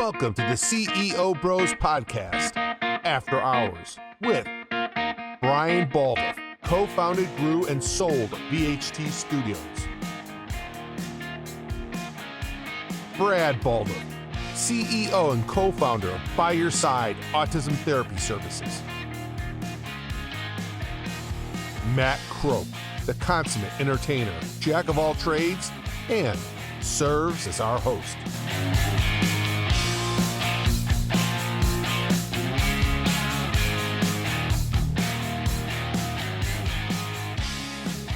Welcome to the CEO Bros Podcast, After Hours, with Brian Baldoff, co-founded, grew, and sold VHT Studios. Brad Baldoff, CEO and co-founder of By Your Side Autism Therapy Services. Matt Croak, the consummate entertainer, jack of all trades, and serves as our host.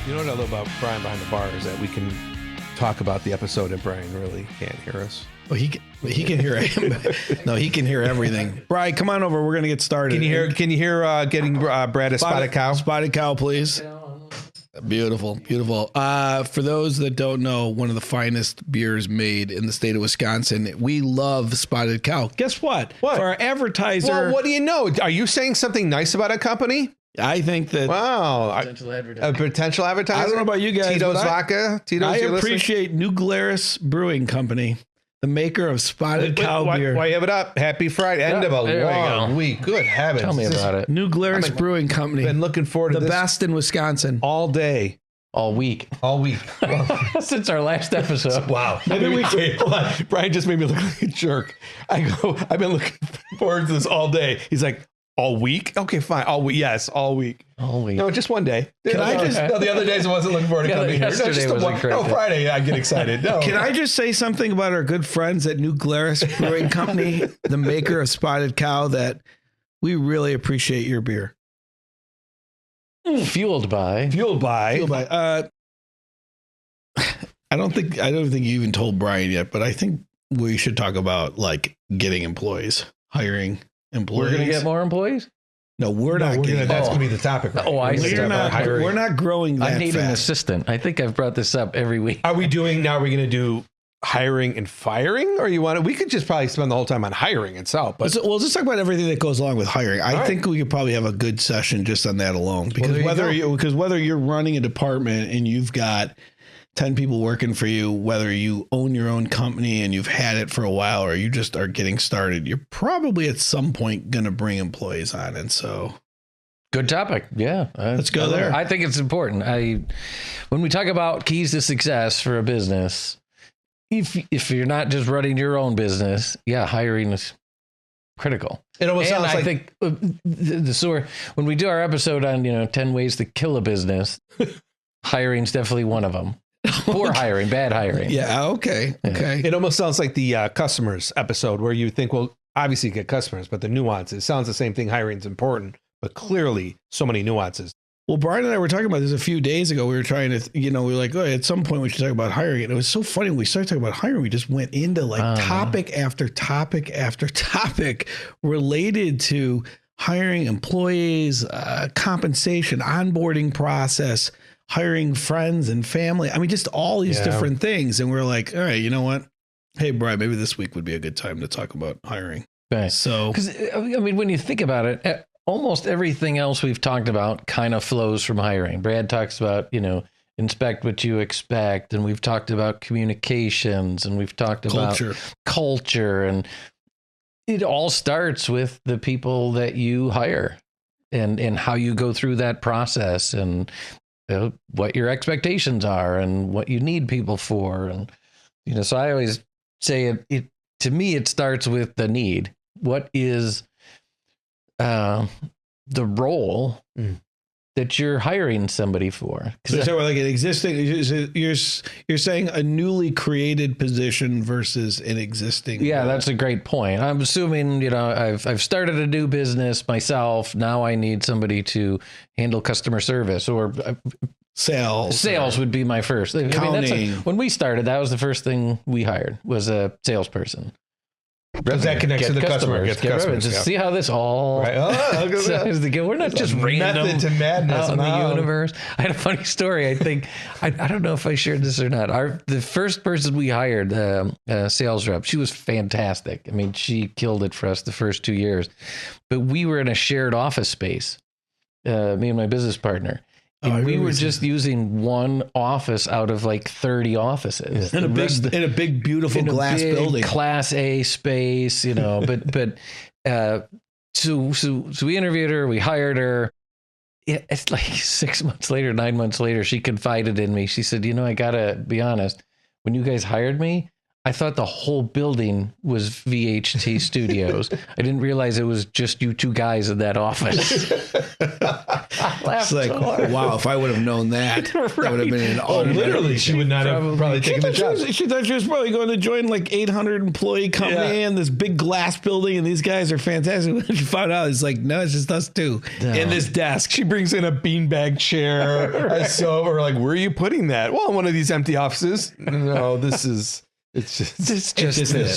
You know what I love about Brian behind the bar is that we can talk about the episode and Brian really can't hear us. Well, he can hear it. No, he can hear everything. Brian, come on over. We're gonna get started. Can you hear getting Brad a spotted cow? Spotted cow, please. Beautiful. For those that don't know, one of the finest beers made in the state of Wisconsin. We love Spotted Cow. Guess what? What? For our advertiser. Well, what do you know? Are you saying something nice about a company? I think that. Wow. Potential advertiser. A potential advertiser? I don't know about you guys. Tito's Vodka? Tito's, I appreciate New Glarus Brewing Company, the maker of Spotted Cow beer. Why have it up? Happy Friday. End of a long week. Good heavens. Tell me about it. New Glarus Brewing Company. Been looking forward to the this best in Wisconsin. all day. All week. Since our last episode. Wow. Hold on. Brian just made me look like a jerk. I've been looking forward to this all day. He's like, all week? Okay, fine. All week. Yes, all week. All week. No, just one day. Can I just? No, the other days I wasn't looking forward to coming here. No, yesterday just was incredible. No, Friday I get excited. No. Can I just say something about our good friends at New Glarus Brewing Company, the maker of Spotted Cow, that we really appreciate your beer. Fueled by. I don't think you even told Brian yet, but I think we should talk about like getting employees, hiring employees. We're going to get more employees? No, we're not getting. That's going to be the topic. Right? Oh, I see. We're not growing that I need an fast. assistant. I think I've brought this up every week. Are we going to do hiring and firing, or we could just probably spend the whole time on hiring itself. But we'll just talk about everything that goes along with hiring. I think we could probably have a good session just on that alone, because whether you're running a department and you've got 10 people working for you, whether you own your own company and you've had it for a while, or you just are getting started, you're probably at some point going to bring employees on. And so good topic. Yeah. Let's go there. I think it's important. When we talk about keys to success for a business, if you're not just running your own business, hiring is critical. It almost sounds like, I think when we do our episode on 10 ways to kill a business, hiring's definitely one of them. Poor hiring, bad hiring. Yeah. Okay. It almost sounds like the customers episode, where you think, well, obviously you get customers, but the nuances. Sounds the same thing. Hiring's important, but clearly so many nuances. Well, Brian and I were talking about this a few days ago. We were trying to, we were like, oh, at some point we should talk about hiring. And it was so funny. When we started talking about hiring, we just went into topic after topic after topic related to hiring employees, compensation, onboarding process, hiring friends and family. I mean, just all these different things. And we're like, all right, you know what? Hey, Brian, maybe this week would be a good time to talk about hiring. Okay. So, because when you think about it, almost everything else we've talked about kind of flows from hiring. Brad talks about, inspect what you expect. And we've talked about communications, and we've talked about culture. And it all starts with the people that you hire and how you go through that process, and what your expectations are and what you need people for. And, so I always say it to me, it starts with the need. What is the role that you're hiring somebody for? So like an existing, you're saying a newly created position versus an existing. Yeah, that's a great point. I'm assuming, I've started a new business myself. Now I need somebody to handle customer service or sales. Sales would be my first. Accounting. When we started, that was the first thing we hired, was a salesperson. Because that connects to the customer. Get customers. Just see how this all. Right. We're not just random method to madness out in the universe. I had a funny story. I think I don't know if I shared this or not. The first person we hired, a sales rep, she was fantastic. I mean, she killed it for us the first 2 years. But we were in a shared office space, me and my business partner. And we were just using one office out of like 30 offices. In a big, beautiful glass building. Class A space, but so we interviewed her, we hired her. It's like 6 months later, 9 months later, she confided in me. She said, I gotta be honest, when you guys hired me, I thought the whole building was VHT Studios. I didn't realize it was just you two guys in that office. I laughed It's like, wow, if I would have known that, that would have been an literally, she would not have probably taken the job. She thought she was probably going to join like 800 employee company and this big glass building, and these guys are fantastic. When she found out, it's like, no, it's just us two in this desk. She brings in a beanbag chair. We're like, where are you putting that? Well, in one of these empty offices. No, this is... It's just this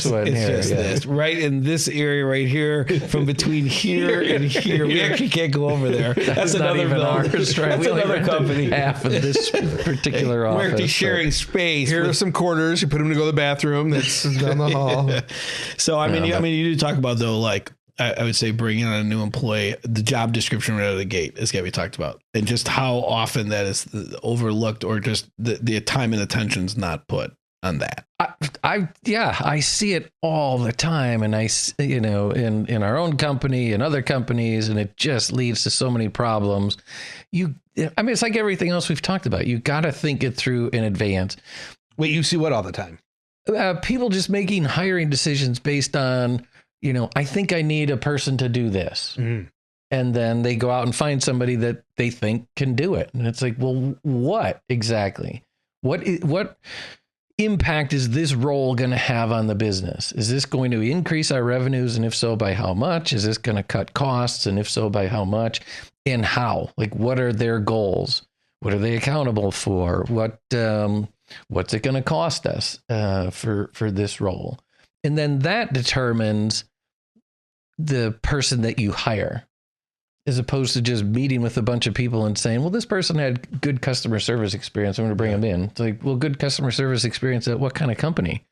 one here. This right in this area right here, from between here and here. We actually can't go over there. That's another even ours, right? That's another company. Half of this particular office. We're actually sharing space. Here are some quarters. You put them to go to the bathroom. That's down the hall. So I mean, you do talk about though, like I would say, bringing on a new employee, the job description right out of the gate is got to be talked about, and just how often that is overlooked, or just the time and attention's not put on that. I see it all the time, and in our own company and other companies, and it just leads to so many problems. It's like everything else we've talked about. You got to think it through in advance. Wait, you see what all the time? People just making hiring decisions based on, I think I need a person to do this. Mm-hmm. And then they go out and find somebody that they think can do it. And it's like, well, what exactly? What impact is this role going to have on the business? Is this going to increase our revenues? And if so, by how much? Is this going to cut costs? And if so, by how much? And how? Like, what are their goals? What are they accountable for? What's it going to cost us for this role? And then that determines the person that you hire, as opposed to just meeting with a bunch of people and saying, well, this person had good customer service experience, I'm going to bring them in. It's like, well, good customer service experience at what kind of company?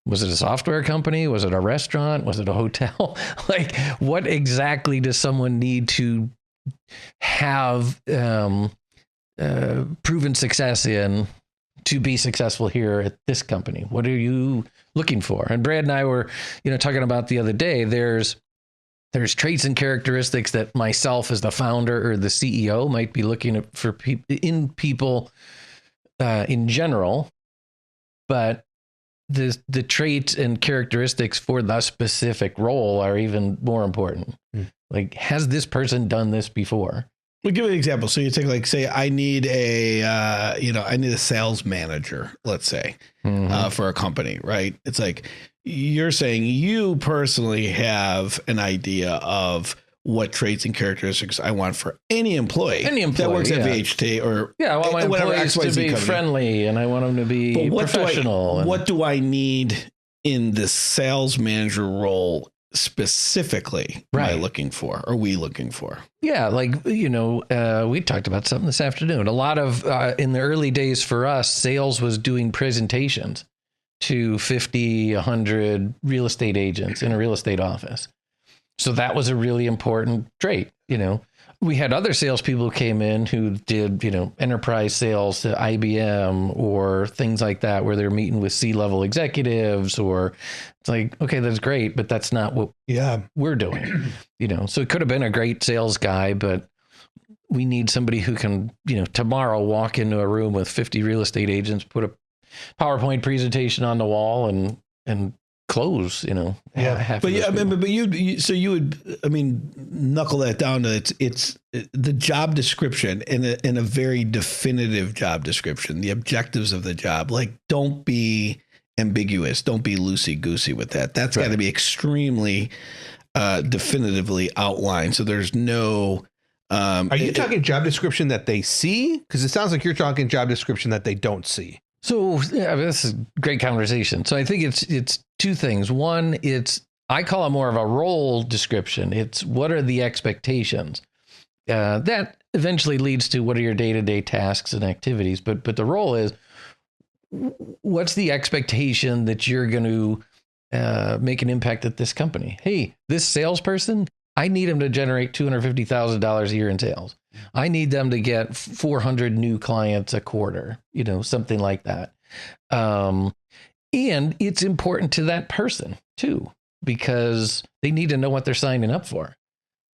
Was it a software company? Was it a restaurant? Was it a hotel? Like, what exactly does someone need to have proven success in to be successful here at this company? What are you looking for? And Brad and I were, talking about the other day, there's traits and characteristics that myself as the founder or the CEO might be looking for people in general, but the traits and characteristics for the specific role are even more important. Like, has this person done this before? We'll give you an example. So you take, like, say I need I need a sales manager, let's say, for a company, right? It's like, you're saying you personally have an idea of what traits and characteristics I want for any employee that works at VHT or I want my employees to be friendly, and I want them to be professional. What do I need in the sales manager role specifically? Am I looking for? Are we looking for? Yeah, like, we talked about something this afternoon. A lot of in the early days for us, sales was doing presentations to 50, 100 real estate agents in a real estate office. So that was a really important trait. We had other salespeople who came in who did, enterprise sales to IBM or things like that, where they're meeting with C-level executives, or it's like, okay, that's great, but that's not what we're doing. So it could have been a great sales guy, but we need somebody who can, tomorrow walk into a room with 50 real estate agents, put a PowerPoint presentation on the wall and close, But you would, knuckle that down to it's the job description in a very definitive job description, the objectives of the job. Like, don't be ambiguous. Don't be loosey-goosey with that. That's got to be extremely definitively outlined. So there's no... Are you talking job description that they see? Because it sounds like you're talking job description that they don't see. So this is a great conversation. So I think it's two things. One, I call it more of a role description. It's what are the expectations? That eventually leads to what are your day-to-day tasks and activities. But the role is, what's the expectation that you're going to make an impact at this company? Hey, this salesperson, I need him to generate $250,000 a year in sales. I need them to get 400 new clients a quarter, something like that. And it's important to that person too, because they need to know what they're signing up for.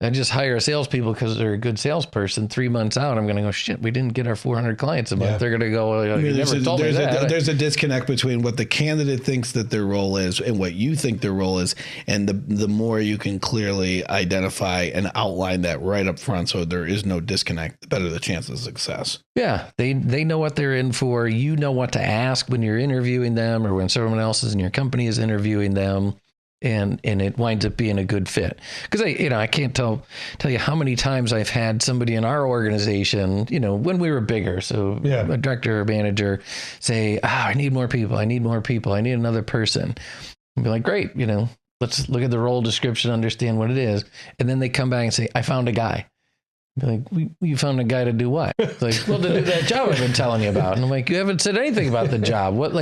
I just hire salespeople because they're a good salesperson. 3 months out, I'm going to go, shit, we didn't get our 400 clients a month. They're going to go, there's a disconnect between what the candidate thinks that their role is and what you think their role is. And the more you can clearly identify and outline that right up front, so there is no disconnect, the better the chance of success. Yeah, they know what they're in for. You know what to ask when you're interviewing them or when someone else is in your company is interviewing them. And it winds up being a good fit. Because I can't tell you how many times I've had somebody in our organization, when we were bigger, so a director or manager say, I need more people. I need another person. And be like, great, let's look at the role description, understand what it is. And then they come back and say, I found a guy. Be like, you found a guy to do what? It's like, well, to do that job I've been telling you about. And I'm like, you haven't said anything about the job. What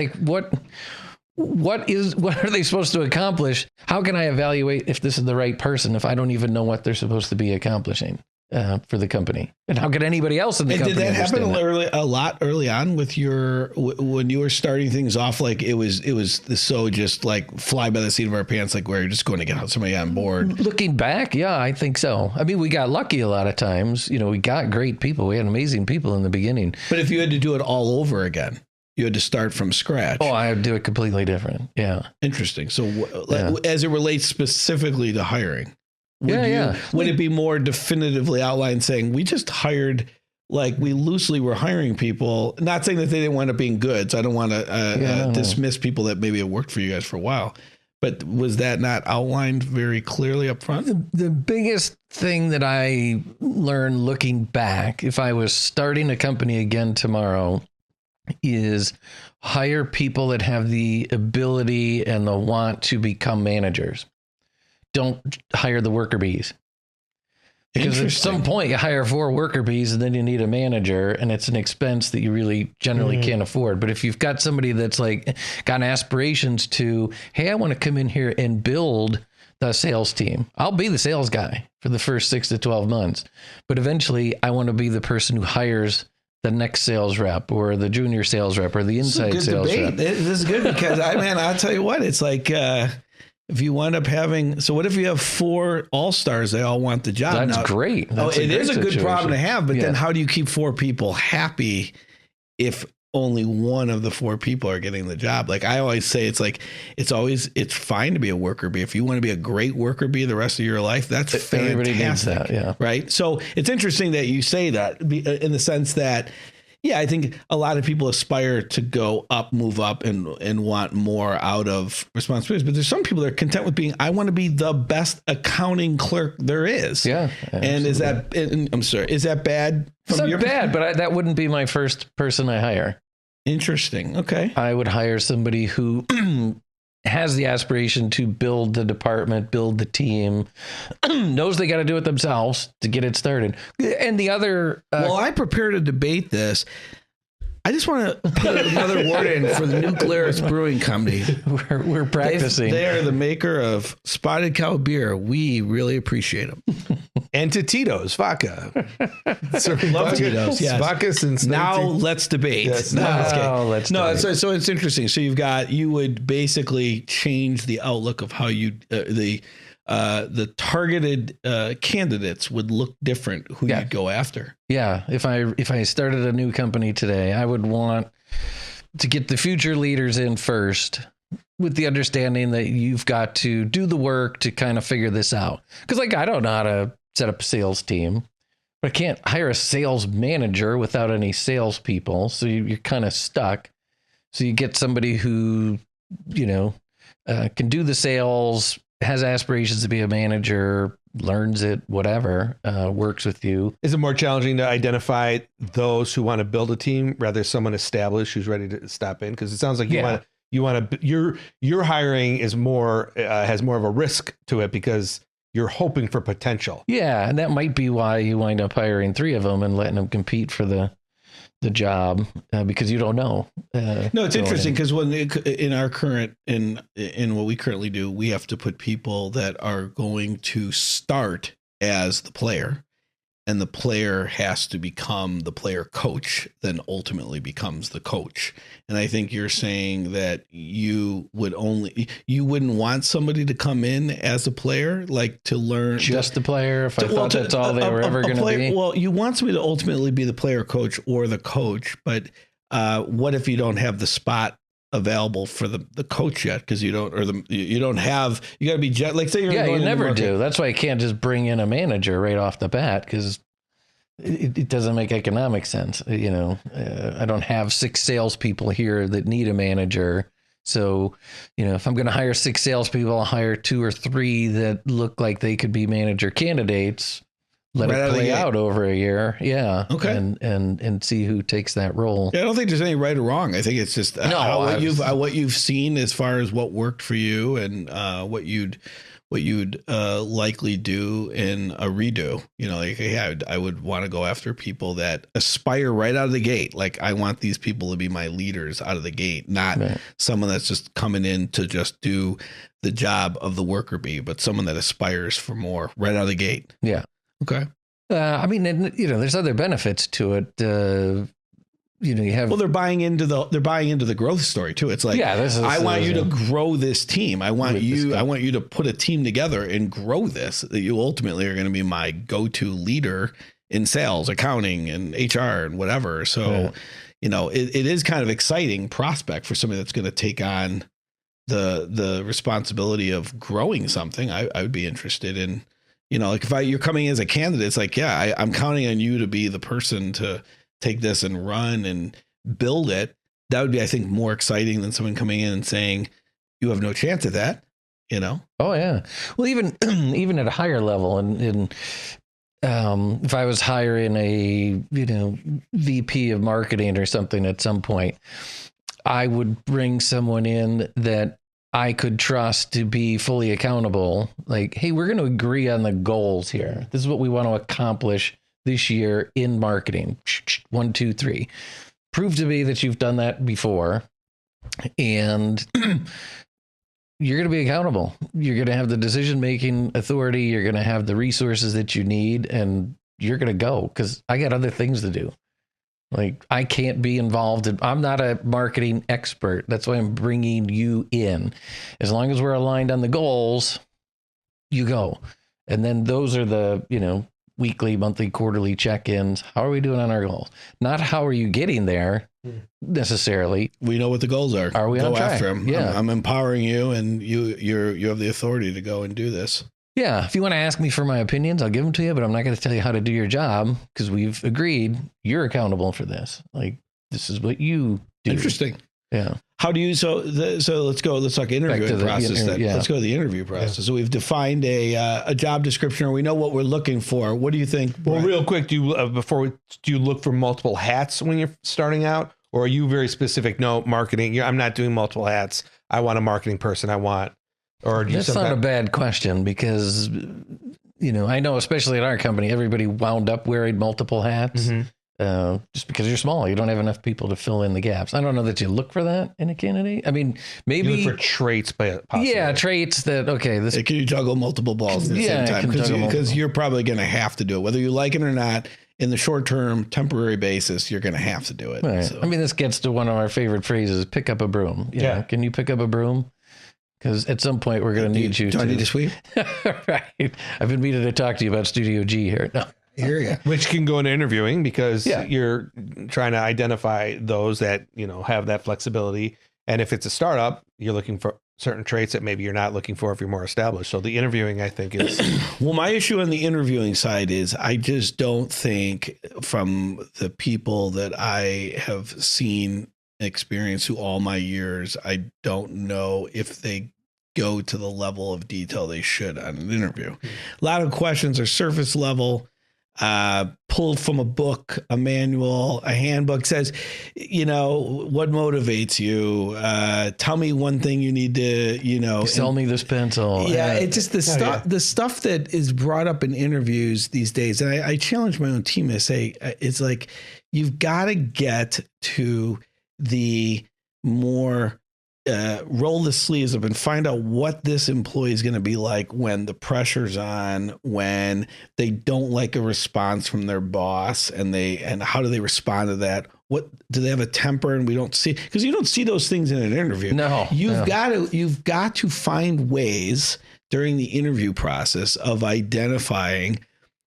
are they supposed to accomplish? How can I evaluate if this is the right person if I don't even know what they're supposed to be accomplishing for the company? And how could anybody else in the company? Did that happen a lot early on with when you were starting things off? Like it was so just like fly by the seat of our pants, like where you're just going to get somebody on board. Looking back, yeah, I think so. I mean, we got lucky a lot of times. We got great people. We had amazing people in the beginning. But if you had to do it all over again, you had to start from scratch. Oh, I would do it completely different. Yeah. Interesting. So as it relates specifically to hiring, would it be more definitively outlined saying we just hired, like we loosely were hiring people, not saying that they didn't wind up being good. So I don't want to dismiss people that maybe have worked for you guys for a while, but was that not outlined very clearly up front? The biggest thing that I learned looking back, if I was starting a company again tomorrow, is hire people that have the ability and the want to become managers. Don't hire the worker bees. Because at some point you hire 4 worker bees and then you need a manager and it's an expense that you really generally can't afford. But if you've got somebody that's like got aspirations to, hey, I want to come in here and build the sales team. I'll be the sales guy for the first 6 to 12 months. But eventually I want to be the person who hires the next sales rep or the junior sales rep or the inside sales rep. This is good because I'll tell you what, it's like, if you wind up having, so what if you have 4 all-stars, they all want the job? That's great. It is a good problem to have, but then how do you keep 4 people happy if only one of the 4 people are getting the job? Like I always say, it's fine to be a worker bee. If you want to be a great worker bee the rest of your life, that's fantastic. Everybody needs that, yeah. Right. So it's interesting that you say that in the sense that, I think a lot of people aspire to go up, move up and want more out of responsibilities. But there's some people that are content with being, I want to be the best accounting clerk there is. Yeah. And is that bad? It's not bad, but that wouldn't be my first person I hire. Interesting. Okay. I would hire somebody who has the aspiration to build the department, build the team, knows they got to do it themselves to get it started. And the other... Well, I prepare to debate this. I just want to put another word in for the Nuclearis Brewing Company. We're practicing. They are the maker of Spotted Cow beer. We really appreciate them. And to Tito's vodka. Love Tito's. Yes. Vodka since now let's debate. Yes. Let's debate. So it's interesting. So you would basically change the outlook of how you the targeted candidates would look different who you'd go after. Yeah. If I started a new company today, I would want to get the future leaders in first with the understanding that you've got to do the work to kind of figure this out. Because I don't know how to set up a sales team, but I can't hire a sales manager without any salespeople. So you're kind of stuck. So you get somebody who, can do the sales, has aspirations to be a manager, learns it, whatever, works with you. Is it more challenging to identify those who want to build a team rather someone established who's ready to step in? Because it sounds like your hiring is more has more of a risk to it because you're hoping for potential. Yeah, and that might be why you wind up hiring 3 of them and letting them compete for the job because you don't know. No, it's interesting because when in our current in what we currently do, we have to put people that are going to start as the player and the player has to become the player coach, then ultimately becomes the coach. And I think you're saying that you wouldn't want somebody to come in as a player, like to learn just the player. If I thought that's all they were ever going to be. Well, you want somebody to ultimately be the player coach or the coach, but what if you don't have the spot available for the coach yet? Because you don't, or you don't have, you got to be like, say you're you never do. That's why you can't just bring in a manager right off the bat, because it doesn't make economic sense. I don't have 6 salespeople here that need a manager. So, if I'm going to hire 6 salespeople, I'll hire 2 or 3 that look like they could be manager candidates. Let it play out over a year. Yeah. Okay. And see who takes that role. Yeah, I don't think there's any right or wrong. I think it's just what you've seen as far as what worked for you and what you'd likely do in a redo. I would want to go after people that aspire right out of the gate. Like, I want these people to be my leaders out of the gate, not someone that's just coming in to just do the job of the worker bee, but someone that aspires for more right out of the gate. Yeah. Okay. There's other benefits to it. You have, they're buying into the growth story too. It's like, I want you to grow this team. I want you to put a team together and grow this, that you ultimately are going to be my go-to leader in sales, accounting, and HR and whatever. So, it is kind of exciting prospect for somebody that's going to take on the responsibility of growing something. I would be interested in, like if you're coming in as a candidate, it's like, I'm counting on you to be the person to take this and run and build it. That would be, I think, more exciting than someone coming in and saying, you have no chance at that, Oh yeah. Well, even at a higher level, and if I was hiring a, VP of marketing or something at some point, I would bring someone in that I could trust to be fully accountable. Like, hey, we're going to agree on the goals here. This is what we want to accomplish this year in marketing. 1, 2, 3. Prove to me that you've done that before. And you're going to be accountable. You're going to have the decision-making authority. You're going to have the resources that you need, and you're going to go, because I got other things to do. Like, I can't be involved I'm not a marketing expert. That's why I'm bringing you in. As long as we're aligned on the goals, you go. And then those are the, weekly, monthly, quarterly check-ins. How are we doing on our goals? Not how are you getting there necessarily. We know what the goals are. Are we on track? After them. Yeah. I'm empowering you, and you have the authority to go and do this. Yeah. If you want to ask me for my opinions, I'll give them to you, but I'm not going to tell you how to do your job, because we've agreed you're accountable for this. Like, this is what you do. Interesting. Yeah. How do you, so let's talk interviewing process then. Yeah. Let's go to the interview process. Yeah. So we've defined a job description, or we know what we're looking for. What do you think? Well, real quick, do you look for multiple hats when you're starting out, or are you very specific? No, marketing. I'm not doing multiple hats. I want a marketing person. Or do you That's not a bad question, because, I know, especially at our company, everybody wound up wearing multiple hats. Mm-hmm. Just because you're small, you don't have enough people to fill in the gaps. I don't know that you look for that in a candidate. I mean, maybe you look for traits, possibly. Yeah, traits that, can you juggle multiple balls at the same time? Because you're probably going to have to do it, whether you like it or not. In the short term, temporary basis, you're going to have to do it. Right. So. I mean, this gets to one of our favorite phrases: "Pick up a broom." Yeah. Can you pick up a broom? Because at some point we're going to need you. Do I need to sweep? Right. I've been meaning to talk to you about Studio G here. No. Which can go into interviewing, because you're trying to identify those that, have that flexibility. And if it's a startup, you're looking for certain traits that maybe you're not looking for if you're more established. So the interviewing, I think, is... Well, my issue on the interviewing side is I just don't think, from the people that I have seen experience through all my years, I don't know if they go to the level of detail they should on an interview. A lot of questions are surface level. Pulled from a book, a manual, a handbook. Says, what motivates you? Tell me one thing you need to, sell me this pencil. Yeah, it's just the stuff that is brought up in interviews these days. And I challenge my own team to say, it's like, you've got to get to the more roll the sleeves up and find out what this employee is going to be like when the pressure's on, when they don't like a response from their boss, and how do they respond to that? What do they have a temper and we don't see? Because you don't see those things in an interview. No, you've got to find ways during the interview process of identifying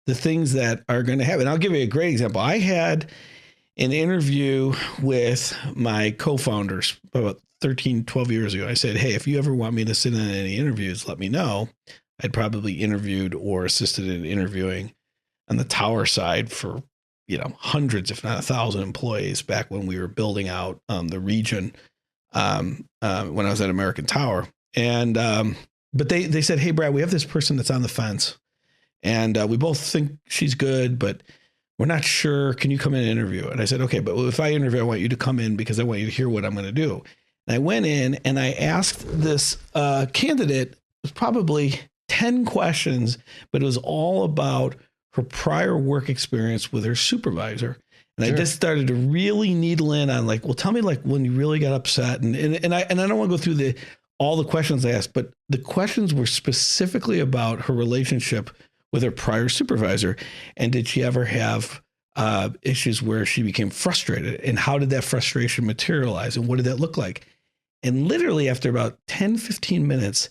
the things that are going to happen. I'll give you a great example. I had an interview with my co-founders about 13, 12 years ago. I said, hey, if you ever want me to sit in any interviews, let me know. I'd probably interviewed or assisted in interviewing on the tower side for, hundreds, if not 1,000 employees back when we were building out the region when I was at American Tower. And, but they said, hey, Brad, we have this person that's on the fence and we both think she's good, but we're not sure. Can you come in and interview? And I said, okay, but if I interview, I want you to come in because I want you to hear what I'm going to do. And I went in and I asked this candidate, it was probably 10 questions, but it was all about her prior work experience with her supervisor. And I just started to really needle in on tell me when you really got upset. And I don't want to go through all the questions I asked, but the questions were specifically about her relationship with her prior supervisor. And did she ever have issues where she became frustrated? And how did that frustration materialize? And what did that look like? And literally after about 10, 15 minutes,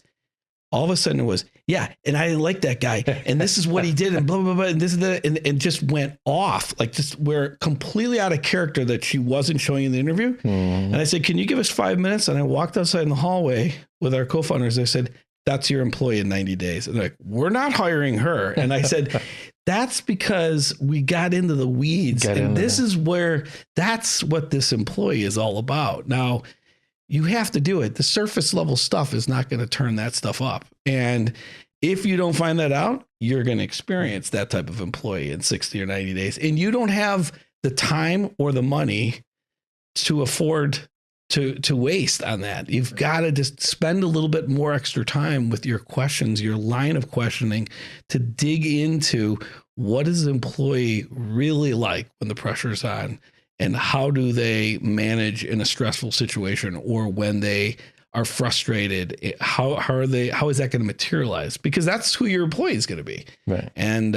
all of a sudden it was, yeah, and I didn't like that guy. And this is what he did and blah, blah, blah. And this is that. And just went off, we're completely out of character that she wasn't showing in the interview. And I said, can you give us 5 minutes? And I walked outside in the hallway with our co-founders. I said, that's your employee in 90 days. And they're like, we're not hiring her. And I said, that's because we got into the weeds. And this is that's what this employee is all about. Now, you have to do it. The surface level stuff is not going to turn that stuff up. And if you don't find that out, you're going to experience that type of employee in 60 or 90 days. And you don't have the time or the money to afford to waste on that. You've got to just spend a little bit more extra time with your questions, your line of questioning, to dig into what is the employee really like when the pressure's on. And how do they manage in a stressful situation, or when they are frustrated? How is that going to materialize? Because that's who your employee is going to be. Right. And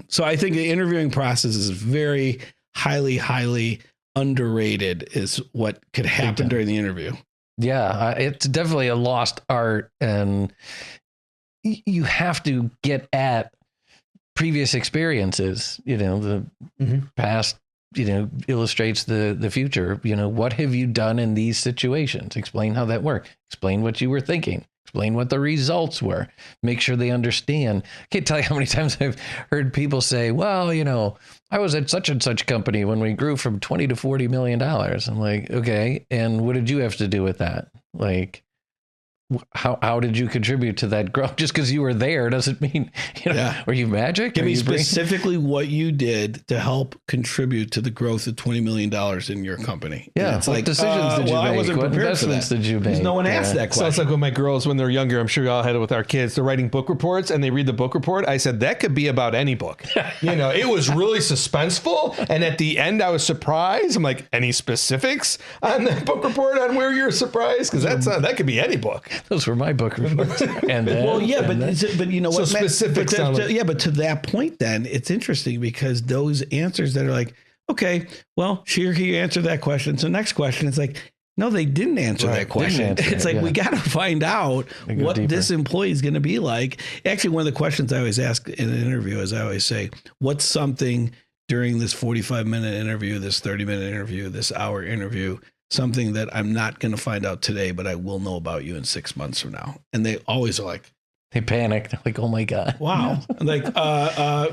so I think the interviewing process is very highly underrated, is what could happen during the interview. Yeah, it's definitely a lost art, and you have to get at previous experiences. The past illustrates the future. What have you done in these situations? Explain how that worked. Explain what you were thinking. Explain what the results were. Make sure they understand. I can't tell you how many times I've heard people say, well, I was at such and such company when we grew from 20 to $40 million. I'm like, okay. And what did you have to do with that? How did you contribute to that growth? Just because you were there doesn't mean, were you magic? Give me specifically what you did to help contribute to the growth of $20 million in your company. Yeah. What decisions did you make? I wasn't what prepared for investments that. did you make? No one asked that question. Sounds like when my girls, when they're younger, I'm sure you all had it with our kids, they're writing book reports and they read the book report. I said, that could be about any book. It was really suspenseful. And at the end, I was surprised. I'm like, any specifics on that book report on where you're surprised? Because that could be any book. Those were my book reports. And then, but you know so what? Specifics. But to that point, then it's interesting because those answers that are like, okay, well, she or he answered that question. So next question, it's like, no, they didn't answer that question. It's like, we got to find out what this employee is going to be like. Actually, one of the questions I always ask in an interview is I always say, what's something during this 45-minute interview, this 30-minute interview, this hour interview, something that I'm not going to find out today, but I will know about you in 6 months from now. And they always are like, they panic. They're like, oh my God. Wow. I'm like,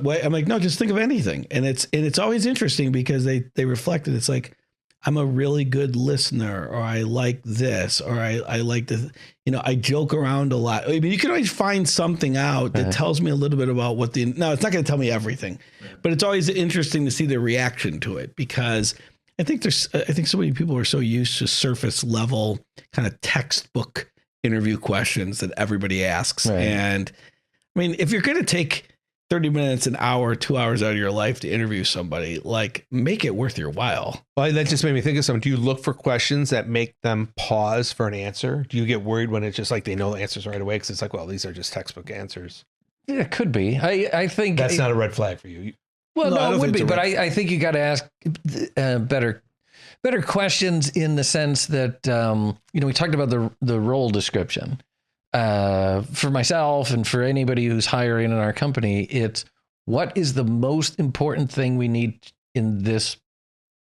wait. I'm like, no, just think of anything. And it's always interesting because they reflect it. It's like, I'm a really good listener, or I like this, or I like to, I joke around a lot. I mean, you can always find something out that tells me a little bit about no, it's not going to tell me everything, but it's always interesting to see the reaction to it, because I think so many people are so used to surface level kind of textbook interview questions that everybody asks. Right. And I mean, if you're going to take 30 minutes, an hour, 2 hours out of your life to interview somebody. Like, make it worth your while. Well, that just made me think of something. Do you look for questions that make them pause for an answer? Do you get worried when it's just like they know the answers right away? Because it's like, well, these are just textbook answers. Yeah, it could be. I think that's not a red flag for you. Well, no, it would be, but I think you got to ask better questions in the sense that, we talked about the role description. For myself and for anybody who's hiring in our company, it's what is the most important thing we need in this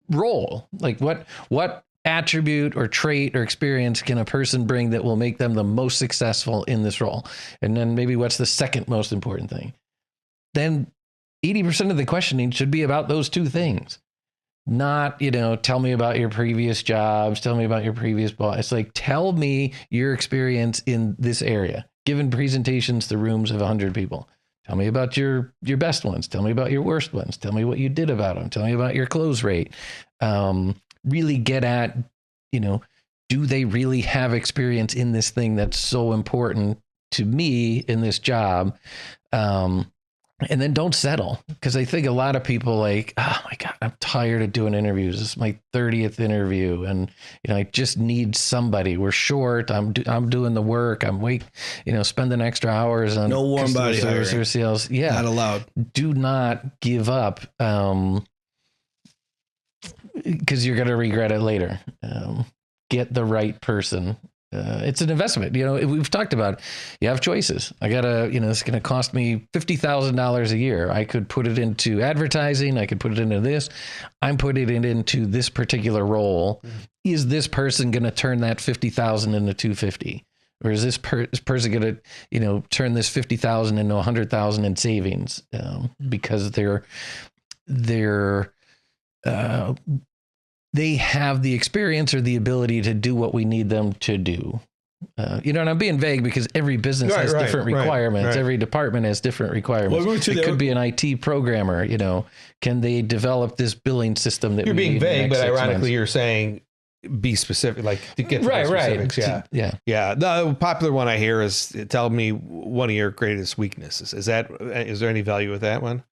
role? Like what attribute or trait or experience can a person bring that will make them the most successful in this role? And then maybe what's the second most important thing? Then 80% of the questioning should be about those two things. Not, tell me about your previous jobs, tell me about your previous boss. It's like, tell me your experience in this area. Given presentations to rooms of 100 people. Tell me about your best ones. Tell me about your worst ones. Tell me what you did about them. Tell me about your close rate. Really get at, do they really have experience in this thing that's so important to me in this job? And then don't settle, because I think a lot of people like, oh my God, I'm tired of doing interviews. This is my 30th interview. And, I just need somebody. We're short. I'm doing the work. I'm spending extra hours on no warm body service or sales. Yeah. Not allowed. Do not give up. Because you're going to regret it later. Get the right person. It's an investment. We've talked about, you have choices. I gotta, it's going to cost me $50,000 a year. I could put it into advertising. I could put it into this. I'm putting it into this particular role. Is this person going to turn that 50,000 into 250? Or is this person going to, turn this 50,000 into 100,000 in savings? Because they have the experience or the ability to do what we need them to do. And I'm being vague because every business has different requirements. Right. Every department has different requirements. Well, it could be an IT programmer, can they develop this billing system that you're being vague, but ironically months? You're saying be specific, like to get to the specifics. Yeah. The popular one I hear is tell me one of your greatest weaknesses. Is there any value with that one?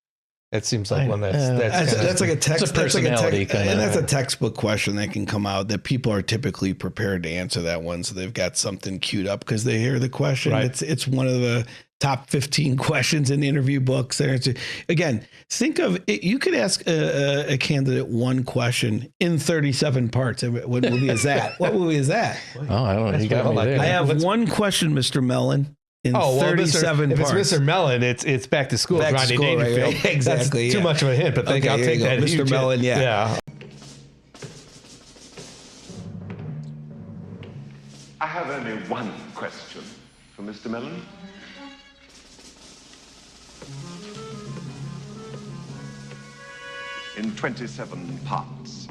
It seems like one that's like a text. That's a a textbook question that can come out that people are typically prepared to answer that one. So they've got something queued up because they hear the question. Right. It's one of the top 15 questions in interview books. Again, think of it. You could ask a candidate one question in 37 parts. What movie is that? What movie is that? Oh, I don't know. You got me there. I have one question, Mr. Mellon. In 37 parts. If it's Mr. Mellon, it's back to school. Back to school, right? Exactly. That's too much of a hint, but I'll take that. Mr. Mellon, yeah. I have only one question for Mr. Mellon. In 27 parts.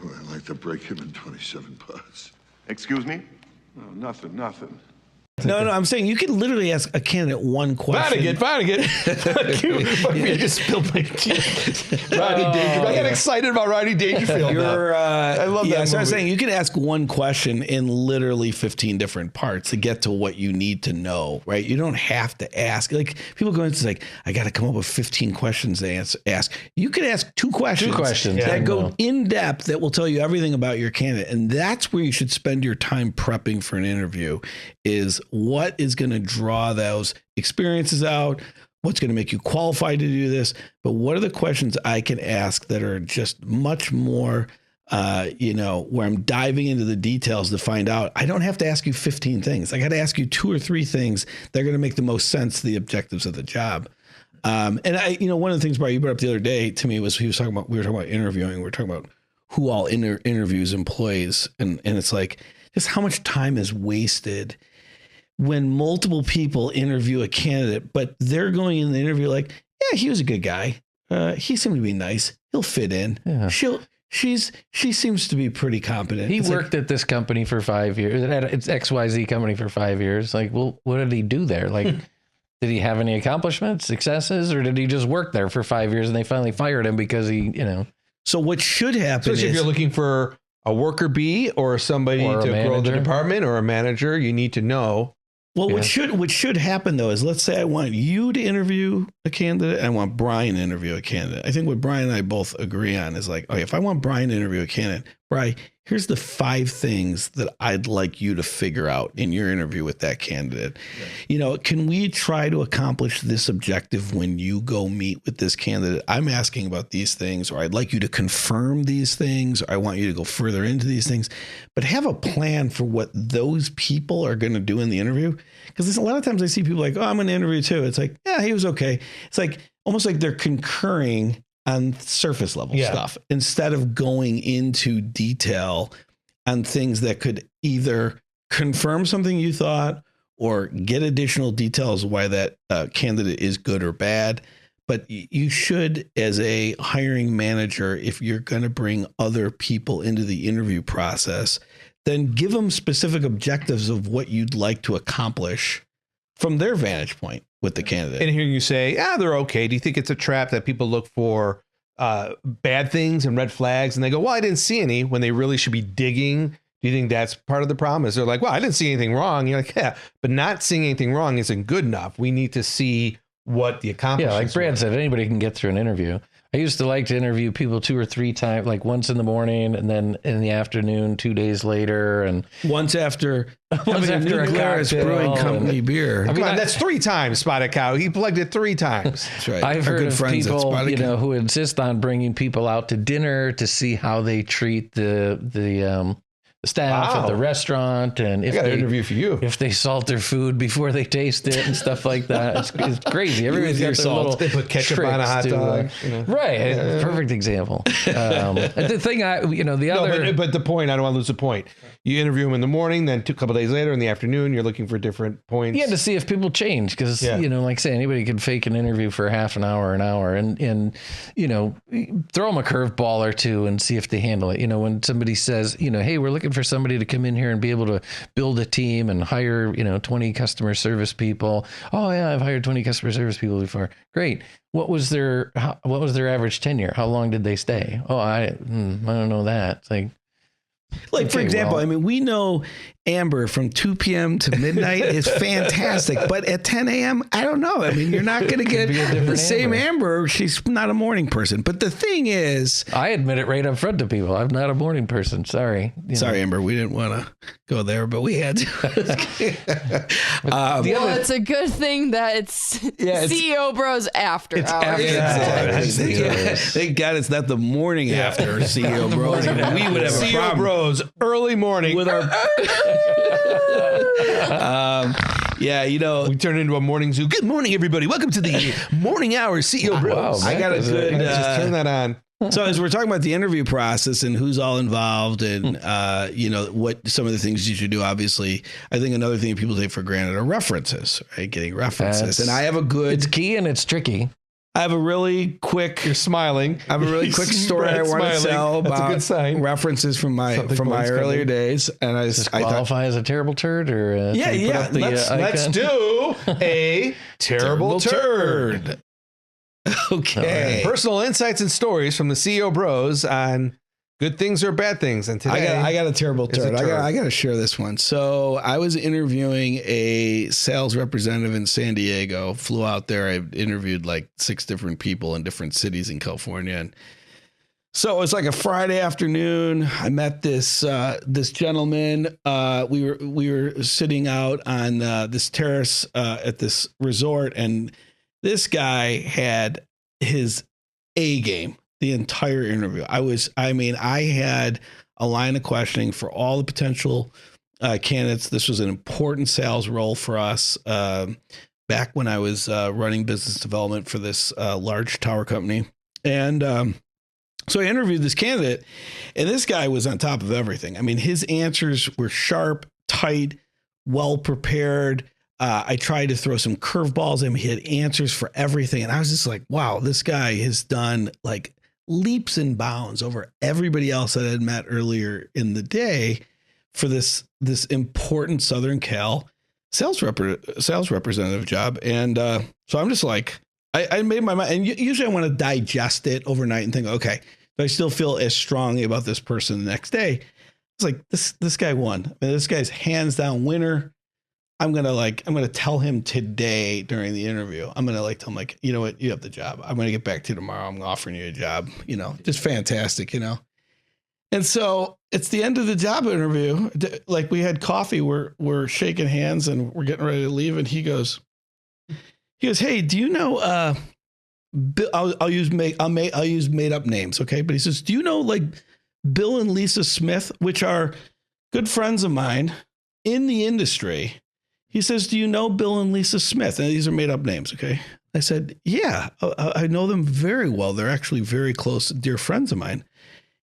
Well, I'd like to break him in 27 parts. Excuse me? No, nothing. No, I'm saying you could literally ask a candidate one question. Vonnegut. You just spilled my tea. Rodney Dangerfield. I got excited about Rodney Dangerfield. I love that. So I was saying you could ask one question in literally 15 different parts to get to what you need to know, right? You don't have to ask. Like people go into like, I got to come up with 15 questions to ask. You could ask two questions that go in depth that will tell you everything about your candidate. And that's where you should spend your time prepping for an interview is what is going to draw those experiences out, what's going to make you qualified to do this, but what are the questions I can ask that are just much more, where I'm diving into the details to find out. I don't have to ask you 15 things. I got to ask you 2 or 3 things that are going to make the most sense to the objectives of the job. And one of the things, Brian, you brought up the other day to me was we were talking about interviewing. We were talking about who all interviews employees. And it's like just how much time is wasted when multiple people interview a candidate, but they're going in the interview like, yeah, he was a good guy. He seemed to be nice. He'll fit in. Yeah. She seems to be pretty competent. He worked at this company for 5 years. It's XYZ company for 5 years. Like, well, what did he do there? Like, did he have any accomplishments, successes, or did he just work there for 5 years and they finally fired him because he, So what should happen Especially if you're looking for a worker bee or somebody to grow the department or a manager, you need to know Well, what should happen though is, let's say I want you to interview a candidate, and I want Brian to interview a candidate. I think what Brian and I both agree on is like, okay, if I want Brian to interview a candidate, Brian, here's the 5 things that I'd like you to figure out in your interview with that candidate. Yeah. You know, can we try to accomplish this objective when you go meet with this candidate? I'm asking about these things, or I'd like you to confirm these things, or I want you to go further into these things, but have a plan for what those people are going to do in the interview. Because a lot of times I see people like, oh, I'm going to interview too. It's like, yeah, he was okay. It's like almost like they're concurring on surface level stuff instead of going into detail on things that could either confirm something you thought or get additional details why that candidate is good or bad. But you should, as a hiring manager, if you're going to bring other people into the interview process, then give them specific objectives of what you'd like to accomplish from their vantage point with the candidate. And hearing you say, they're okay. Do you think it's a trap that people look for bad things and red flags, and they go, well, I didn't see any, when they really should be digging? Do you think that's part of the problem? Is they're like, well, I didn't see anything wrong. You're like, yeah, but not seeing anything wrong isn't good enough. We need to see what the accomplishments. Yeah, like Brad said, anybody can get through an interview. I used to like to interview people 2 or 3 times, like once in the morning and then in the afternoon, 2 days later, and once after a Glarus Brewing Company beer. I mean, that's 3 times, Spotted Cow. He plugged it 3 times. That's right. I've heard of people, who insist on bringing people out to dinner to see how they treat the staff at the restaurant, and if they interview for you, if they salt their food before they taste it and stuff like that. It's crazy. Everybody's got their little they put ketchup on a hot dog, right? Perfect example. The thing but the point, I don't want to lose the point. You interview them in the morning, then a couple days later in the afternoon, you're looking for different points. Yeah, to see if people change, because like I say, anybody can fake an interview for half an hour, and throw them a curveball or two and see if they handle it. When somebody says, hey, we're looking for somebody to come in here and be able to build a team and hire 20 customer service people. Oh yeah, I've hired 20 customer service people before. Great. What was their average tenure? How long did they stay? Oh, I don't know that. It's like, for example, I mean, we know Amber from 2 p.m. to midnight is fantastic, but at 10 a.m., I don't know. I mean, you're not going to get the same Amber. She's not a morning person. But the thing is, I admit it right up front to people. I'm not a morning person. Sorry. Sorry, Amber. We didn't want to go there, but we had to. It's a good thing that it's CEO Bros after hours. Thank God it's not the morning after CEO Bros. We would have a CEO problem. Bros early morning with our. We turn into a morning zoo. Good morning, everybody. Welcome to the morning hour CEO Bros. Wow, I got a good. Just turn that on. So as we're talking about the interview process and who's all involved and, what some of the things you should do, obviously, I think another thing people take for granted are references, right? Getting references. And I have a good. It's key and it's tricky. I have a really quick. You're smiling. I have a really quick story I want to tell about references from my earlier days, and I qualify as a terrible turd, or let's do a terrible turd. Okay. Right. Personal insights and stories from the CEO Bros on good things or bad things. And today I got a terrible turd. I got to share this one. So I was interviewing a sales representative in San Diego, flew out there. I interviewed like 6 different people in different cities in California. And so it was like a Friday afternoon. I met this gentleman. We were sitting out on this terrace at this resort, and this guy had his A game the entire interview. I had a line of questioning for all the potential candidates. This was an important sales role for us back when I was running business development for this large tower company. And so I interviewed this candidate, and this guy was on top of everything. I mean, his answers were sharp, tight, well prepared. I tried to throw some curveballs at him. He had answers for everything. And I was just like, wow, this guy has done like leaps and bounds over everybody else that I had met earlier in the day for this important Southern Cal sales representative job. And so I'm just like, I made my mind. And usually I want to digest it overnight and think, okay, do I still feel as strongly about this person the next day? It's like, this guy won. I mean, this guy's hands down winner. I'm going to tell him today during the interview. I'm going to tell him you know what, you have the job. I'm going to get back to you tomorrow. I'm offering you a job, just fantastic, And so it's the end of the job interview. We had coffee, we're shaking hands and we're getting ready to leave. And he goes, hey, do you know, I'll use made up names. Okay. But he says, do you know Bill and Lisa Smith, which are good friends of mine in the industry? He says, do you know Bill and Lisa Smith? And these are made up names. Okay. I said, yeah, I know them very well. They're actually very close, dear friends of mine.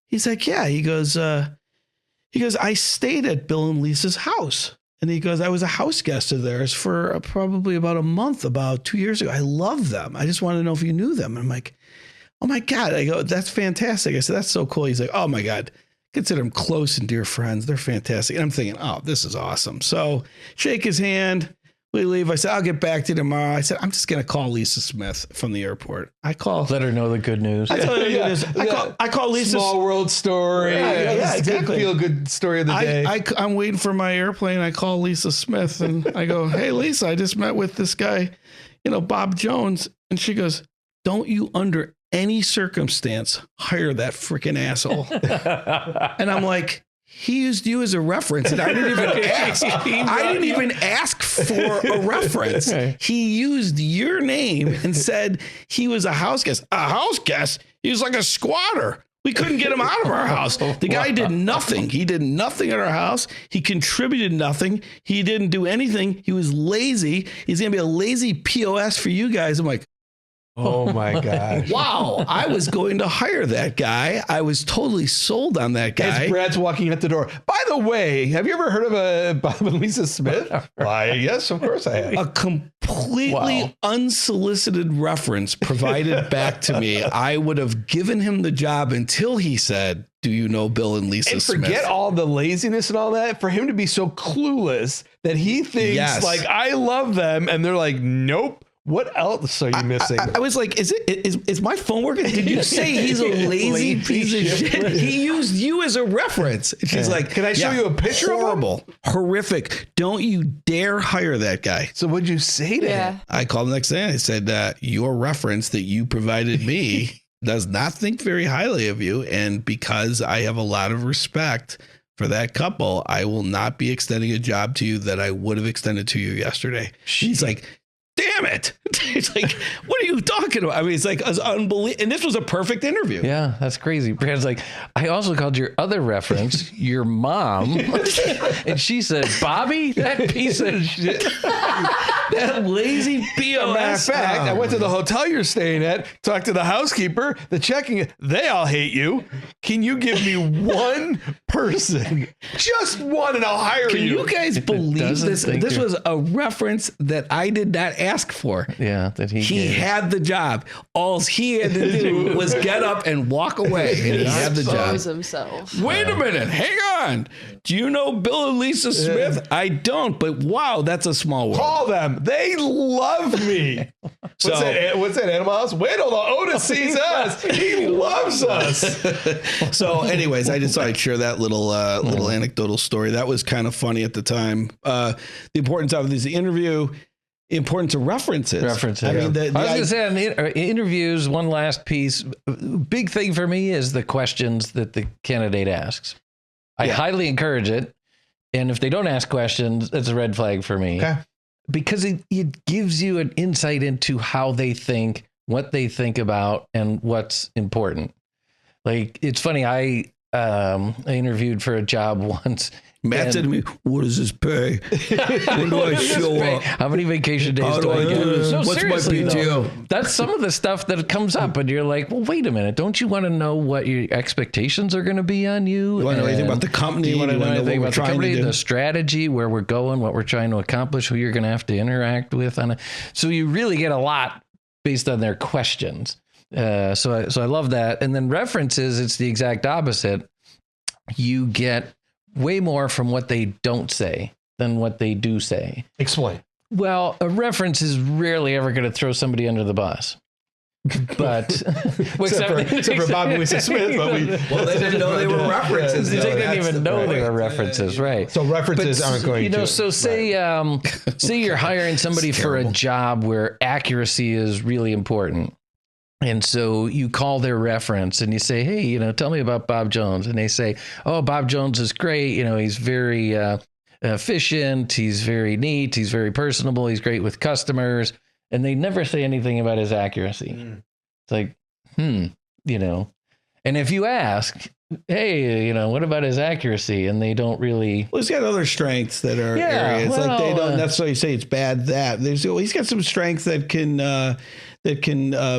He's like, yeah. He goes, I stayed at Bill and Lisa's house. And he goes, I was a house guest of theirs for probably about a month, about 2 years ago. I love them. I just wanted to know if you knew them. And I'm like, oh my God. I go, that's fantastic. I said, that's so cool. He's like, oh my God. Consider them close and dear friends. They're fantastic. And I'm thinking, oh, this is awesome. So shake his hand. We leave. I said, I'll get back to you tomorrow. I said, I'm just going to call Lisa Smith from the airport. Let her know the good news. I call Lisa. Small world story. Yeah, exactly. Feel good story of the day. I'm waiting for my airplane. I call Lisa Smith and I go, hey, Lisa, I just met with this guy, Bob Jones. And she goes, don't you under any circumstance hire that freaking asshole. And I'm like, he used you as a reference and I didn't even ask. I didn't even ask for a reference. He used your name and said he was a house guest. A house guest? He was like a squatter. We couldn't get him out of our house. The guy did nothing. He did nothing at our house. He contributed nothing. He didn't do anything. He was lazy. He's going to be a lazy POS for you guys. I'm like, oh my gosh. Wow. I was going to hire that guy. I was totally sold on that guy. As Brad's walking out the door. By the way, have you ever heard of Bob and Lisa Smith? Why, yes, of course I have. A completely unsolicited reference provided back to me. I would have given him the job until he said, do you know Bill and Lisa Smith? And forget all the laziness and all that. For him to be so clueless that he thinks I love them. And they're like, nope. What else are you missing? I was like, is my phone working? Did you say he's a lazy piece of shit? He used you as a reference. And she's like, can I show you a picture horrible, of him? Horrific. Don't you dare hire that guy. So what'd you say to him? I called the next day and I said, your reference that you provided me does not think very highly of you. And because I have a lot of respect for that couple, I will not be extending a job to you that I would have extended to you yesterday. She's like, damn it. It's like, what are you talking about? I mean, it's like, it's unbelievable. And this was a perfect interview. Yeah, that's crazy. Brad's like, I also called your other reference, your mom. And she said, Bobby, that piece of shit. That lazy POS. Matter of fact, I went to the hotel you're staying at, talked to the housekeeper, the checking, they all hate you. Can you give me one person? Just one and I'll hire you. Can you guys believe this? This was a reference that I did not ask for. Yeah, that he had the job. All he had to do was get up and walk away, and he had the job. Himself. Wait a minute, hang on. Do you know Bill and Lisa Smith? I don't, but wow, that's a small world. Call them. They love me. What's that Animal House? Wait till the Otis sees us. He loves us. So, anyways, I just thought I'd share that little anecdotal story. That was kind of funny at the time. The importance of this interview. Importance of references. I mean, I was going to say on interviews, one last piece. Big thing for me is the questions that the candidate asks. I highly encourage it. And if they don't ask questions, it's a red flag for me. Okay. Because it gives you an insight into how they think, what they think about, and what's important. Like, it's funny. I interviewed for a job once. Matt said to me, what does this pay? When do I show up? How many vacation days do I get? No, what's my PTO? Though, that's some of the stuff that comes up and you're like, well, wait a minute. Don't you want to know what your expectations are going to be on you? You want to know anything about the company? You want to know anything about the company, the strategy, where we're going, what we're trying to accomplish, who you're going to have to interact with on it. So you really get a lot based on their questions. So I love that. And then references, it's the exact opposite. You get way more from what they don't say than what they do say. Explain. Well, a reference is rarely ever going to throw somebody under the bus. But except for Bob and Lisa Smith, but they didn't know they were references. They didn't even know they were references, right? So references aren't going to. So say you're hiring somebody for a job where accuracy is really important. And so you call their reference and you say, hey, tell me about Bob Jones. And they say, oh, Bob Jones is great. He's very efficient. He's very neat. He's very personable. He's great with customers. And they never say anything about his accuracy. It's like, And if you ask, hey, what about his accuracy? And they don't really. Well, he's got other strengths that are areas. Like they don't necessarily say it's bad that. He's got some strengths that can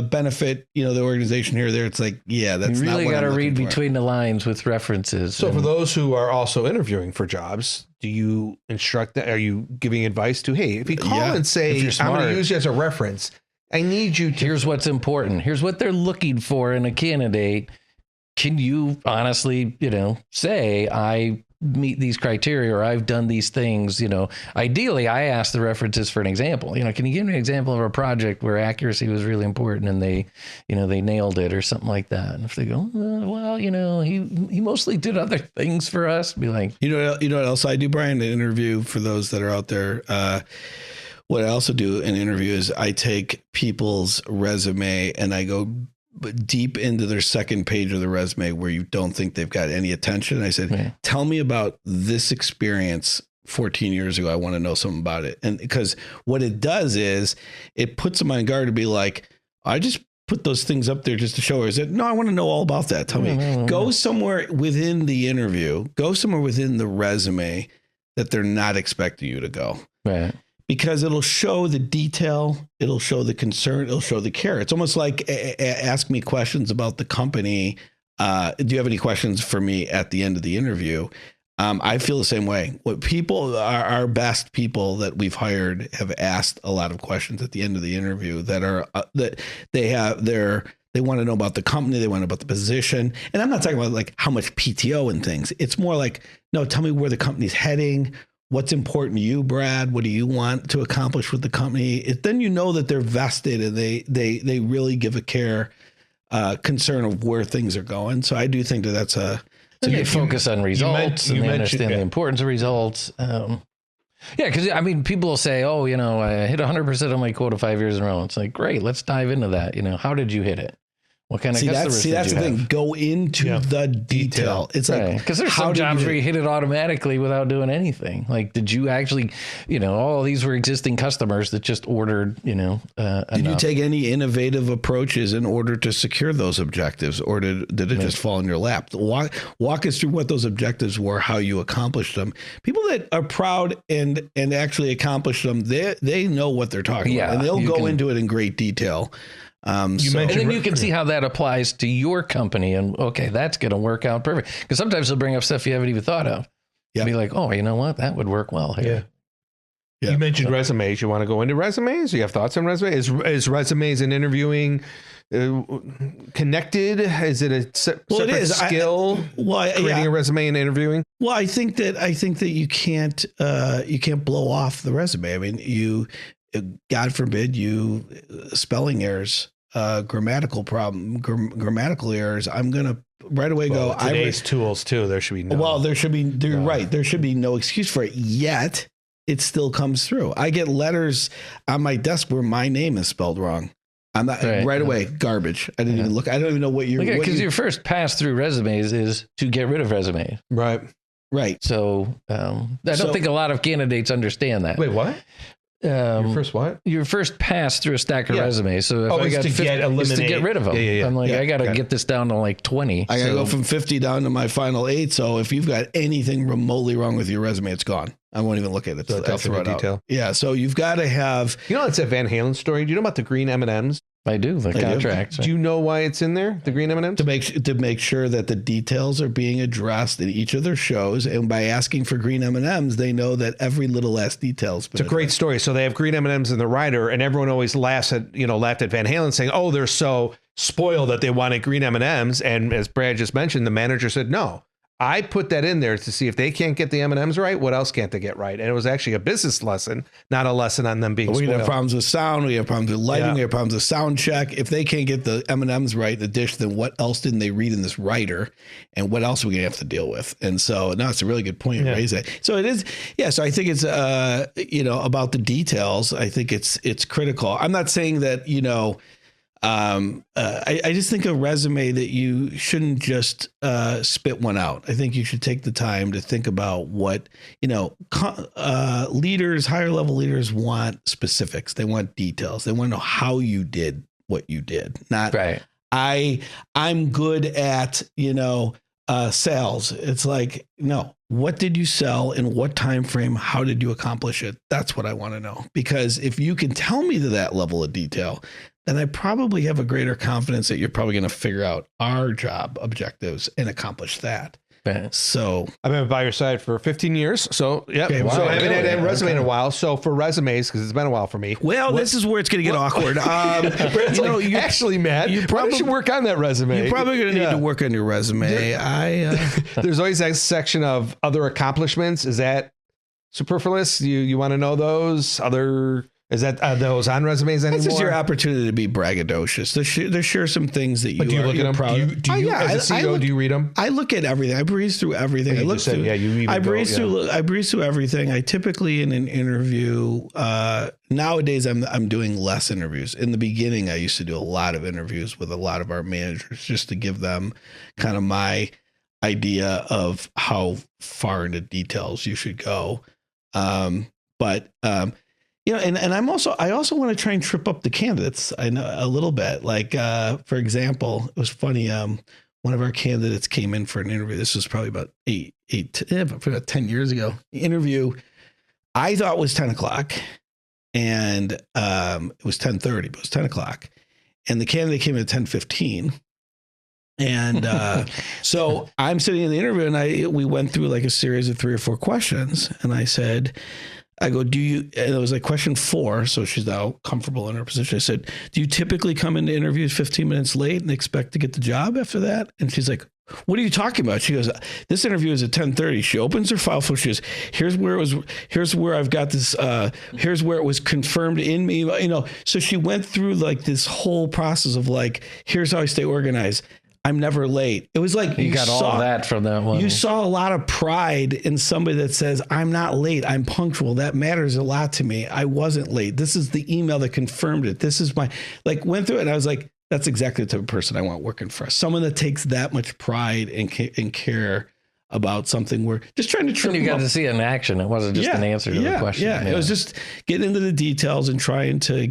benefit, the organization here or there. It's like, that's you really got to read between the lines with references. So for those who are also interviewing for jobs, do you instruct that? Are you giving advice to, hey, if you call and say, I'm going to use you as a reference, I need you to. Here's what's important. Here's what they're looking for in a candidate. Can you honestly, say I meet these criteria or I've done these things? Ideally, I ask the references for an example. Can you give me an example of a project where accuracy was really important and they nailed it or something like that? And if they go, he mostly did other things for us, be like, you know what else I do, Brian? An interview for those that are out there. What I also do in interview is I take people's resume and I go deep into their second page of the resume where you don't think they've got any attention. I said, tell me about this experience 14 years ago. I want to know something about it. And because what it does is it puts them on guard to be like, I just put those things up there just to show her. Is it? No, I want to know all about that. Tell me. Go somewhere within the interview, go somewhere within the resume that they're not expecting you to go. Right. Because it'll show the detail, it'll show the concern, it'll show the care. It's almost like ask me questions about the company. Do you have any questions for me at the end of the interview? I feel the same way. What people, our best people that we've hired have asked a lot of questions at the end of the interview that are that they want to know about the company, they want to know about the position. And I'm not talking about like how much PTO and things. It's more like, no, tell me where the company's heading. What's important to you, Brad? What do you want to accomplish with the company? Then that they're vested and they really give a concern of where things are going. So I do think that's a. And they focus on results and they understand the importance of results. Because people will say, "Oh, I hit 100% of my quota 5 years in a row." It's like, great, let's dive into that. How did you hit it? What kind of customers did you have? See, that's the thing. Go into the detail. It's like, because there's some jobs where you hit it automatically without doing anything. Like, did you actually, all these were existing customers that just ordered, did you take any innovative approaches in order to secure those objectives, or did it just fall in your lap? Walk us through what those objectives were, how you accomplished them. People that are proud and actually accomplish them, they know what they're talking about, and they'll go into it in great detail. And then you can see how that applies to your company, and okay, that's going to work out perfect. Because sometimes they'll bring up stuff you haven't even thought of. Yeah, be like, oh, you know what, that would work well here. Yeah. You mentioned resumes. You want to go into resumes? You have thoughts on resumes? Is resumes and interviewing connected? Is it a separate skill? Creating a resume and interviewing. Well, I think that you can't blow off the resume. I mean, God forbid you spelling errors, grammatical errors. I'm going to right away go. Today's tools too. There should be no. Well, there should be. You're right. There should be no excuse for it. Yet it still comes through. I get letters on my desk where my name is spelled wrong. I'm not right away. Garbage. I didn't even look. I don't even know what you're. Because your first pass through resumes is to get rid of resumes. Right. So I don't think a lot of candidates understand that. Wait, what? Your first what? Your first pass through a stack of resumes. So if I got 50, it's to get rid of them. Yeah. I'm like, I got to get this down to like 20. I got to go from 50 down to my final 8. So if you've got anything remotely wrong with your resume, it's gone. I won't even look at it. So I'll throw it detail. Out. Yeah. So you've got to have. It's a Van Halen story. Do you know about the green M&Ms? I do. The contracts. Do you know why it's in there? The green M&Ms? To make sure that the details are being addressed in each of their shows, and by asking for green M&Ms, they know that every little last details. It's a great story. So they have green M&Ms in the rider, and everyone always laughed at Van Halen, saying, "Oh, they're so spoiled that they wanted green M&Ms." And as Brad just mentioned, the manager said, "No, I put that in there to see if they can't get the M&Ms right, what else can't they get right? And it was actually a business lesson, not a lesson on them being We spoiled. have problems with sound. We have problems with lighting. We have problems with sound check. If they can't get the M&Ms right in the dish, then what else didn't they read in this writer? And what else are we going to have to deal with? And so, no, it's a really good point you raise that. So it is, so I think it's, about the details. I think it's critical. I'm not saying that, I just think a resume that you shouldn't just spit one out. I think you should take the time to think about what, leaders, higher level leaders want specifics. They want details. They want to know how you did what you did. Not right. I'm good at, sales. It's like, no, what did you sell in what time frame? How did you accomplish it? That's what I want to know. Because if you can tell me to that level of detail, then I probably have a greater confidence that you're probably going to figure out our job objectives and accomplish that. Right. So I've been by your side for 15 years. So, yeah. Okay, wow. So I haven't had a Really? resume in a while. So for resumes, because it's been a while for me. well, this is where it's going to get awkward. Actually, Matt, you probably should work on that resume. You're probably going to need to work on your resume. There's always that section of other accomplishments. Is that superfluous? You want to know those other? Is that those on resumes anymore? This is your opportunity to be braggadocious. There's sure some things that you. But do you look at them? Proud of. Do you as a CEO, do you read them? I look at everything. I breeze through everything. I look through. I breeze through everything. I typically in an interview. Nowadays, I'm doing less interviews. In the beginning, I used to do a lot of interviews with a lot of our managers just to give them kind of my idea of how far into details you should go. And I also want to try and trip up the candidates. I know a little bit. Like, for example, it was funny. One of our candidates came in for an interview. This was probably about about 10 years ago. The interview I thought was 10 o'clock, and it was 10:30, but it was 10 o'clock. And the candidate came in at 10:15. And so I'm sitting in the interview, and we went through like a series of 3 or 4 questions, and I go, and it was like question 4. So she's now comfortable in her position. I said, do you typically come into interviews 15 minutes late and expect to get the job after that? And she's like, what are you talking about? She goes, this interview is at 10:30. She opens her file. She goes, here's where I've got this, here's where it was confirmed in me, So she went through like this whole process of like, here's how I stay organized. I'm never late. It was like you got all that from that one. You saw a lot of pride in somebody that says, I'm not late. I'm punctual. That matters a lot to me. I wasn't late. This is the email that confirmed it. This is went through it. And I was like, that's exactly the type of person I want working for us. Someone that takes that much pride and care about something. We're just trying to trip. And you got to see it in action. It wasn't just an answer to the question. Yeah. It was just getting into the details and trying to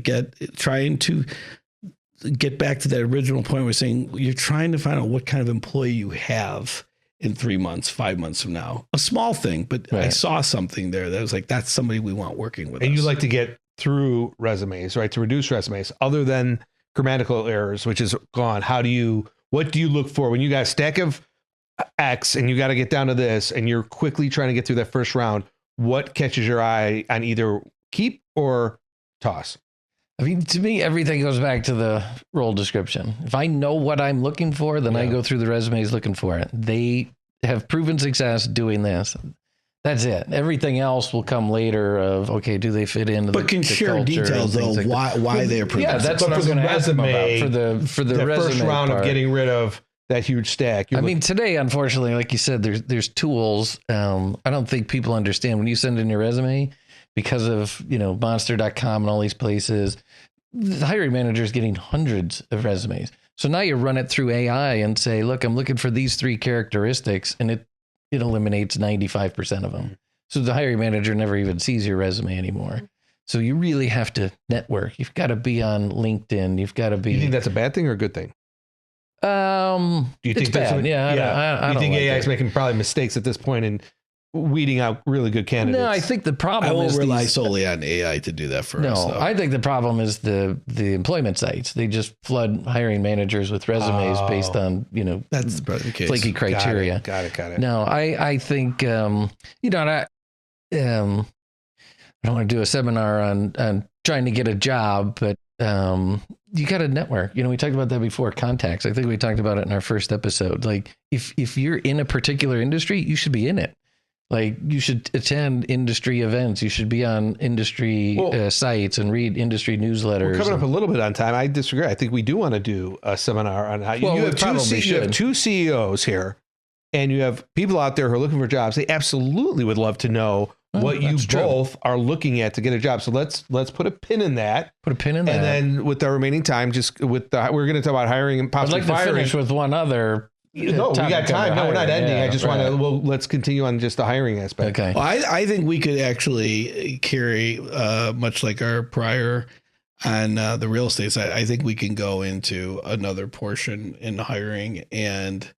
get back to that original point. We're saying you're trying to find out what kind of employee you have in 3 months, 5 months from now. A small thing, but right. I saw something there that was like, that's somebody we want working with us. And you like to get through resumes, right? To reduce resumes other than grammatical errors, which is gone. What do you look for when you got a stack of X and you got to get down to this and you're quickly trying to get through that first round? What catches your eye on either keep or toss? I mean, to me, everything goes back to the role description. If I know what I'm looking for, then I go through the resumes looking for it. They have proven success doing this. That's it. Everything else will come later of, okay, do they fit into the culture? But can share details, though, like why they're proven success. Yeah, that's what I was going to ask them about for the resume first round part. Of getting rid of that huge stack. I mean, today, unfortunately, like you said, there's tools. I don't think people understand when you send in your resume, because of, monster.com and all these places, the hiring manager is getting hundreds of resumes. So now you run it through AI and say, look, I'm looking for these 3 characteristics, and it eliminates 95% of them. So the hiring manager never even sees your resume anymore. So you really have to network. You've got to be on LinkedIn. You've got to be. You think that's a bad thing or a good thing? Do you think that's bad? I you think like AI is making probably mistakes at this point and weeding out really good candidates? No, I think the problem I won't is rely solely on AI to do that for us. No, I think the problem is the employment sites. They just flood hiring managers with resumes based on, that's the case. Flaky criteria. Got it. No, I think, I don't want to do a seminar on trying to get a job, but you got to network. We talked about that before. Contacts. I think we talked about it in our first episode. Like if you're in a particular industry, you should be in it. Like you should attend industry events. You should be on industry sites and read industry newsletters. We're coming up a little bit on time. I disagree. I think we do want to do a seminar on how you have two CEOs here, and you have people out there who are looking for jobs. They absolutely would love to know what you both are looking at to get a job. So let's put a pin in that. Put a pin in that. And then with the remaining time, we're going to talk about hiring and possibly firing. I'd like to finish with one other. No, we got time. No, we're not ending. I just want to, let's continue on just the hiring aspect. Okay. Well, I think we could actually carry, much like our prior on the real estate side, I think we can go into another portion in hiring and